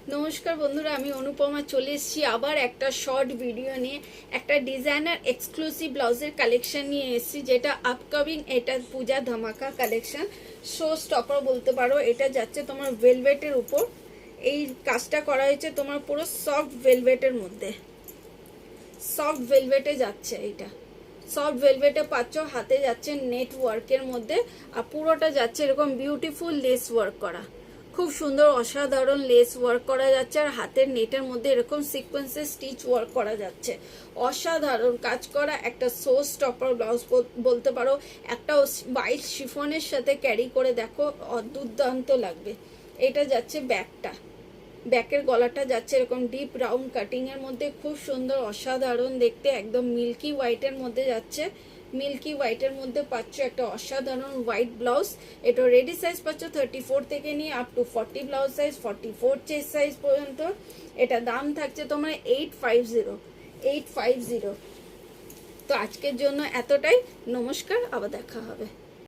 নমস্কার বন্ধুরা, আমি অনুপমা চলে এসেছি আবার একটা শর্ট ভিডিও নিয়ে। একটা ডিজাইনার এক্সক্লুসিভ ব্লাউজের কালেকশন নিয়ে এসেছি, যেটা আপকামিং, এটা পূজা ধামাকা কালেকশন, শো স্টপার বলতে পারো। এটা যাচ্ছে তোমার ভেলভেটের উপর, এই কাজটা করা হয়েছে তোমার পুরো সফট ভেলভেটের মধ্যে, সফট ভেলভেটে যাচ্ছে। এইটা সফট ভেলভেটে পাচ্ছ, হাতে যাচ্ছে নেট ওয়ার্কের মধ্যে, আর পুরোটা যাচ্ছে এরকম বিউটিফুল লেস ওয়ার্ক করা, খুব সুন্দর অসাধারণ লেস ওয়ার্ক করা যাচ্ছে। আর হাতের নেটের মধ্যে এরকম সিকোয়েন্সের স্টিচ ওয়ার্ক করা যাচ্ছে, অসাধারণ কাজ করা একটা শো স্টপার ব্লাউজ বলতে পারো। একটা হোয়াইট শিফনের সাথে ক্যারি করে দেখো, দুর্দান্ত লাগবে। এটা যাচ্ছে ব্যাকটা, ব্যাকের গলাটা যাচ্ছে এরকম ডিপ রাউন্ড কাটিং এর মধ্যে, খুব সুন্দর অসাধারণ দেখতে, একদম মিল্কি হোয়াইটের মধ্যে যাচ্ছে। মিল্কি হোয়াইটের মধ্যে পাচ্ছ একটা অসাধারণ হোয়াইট ব্লাউজ। এটা রেডি সাইজ পাচ্ছ 34 থেকে নিয়ে up to 40 blouse size, 44 chest size পর্যন্ত। এটা দাম থাকছে তোমার 850। তো আজকের জন্য এতটাই, নমস্কার, আবার দেখা হবে।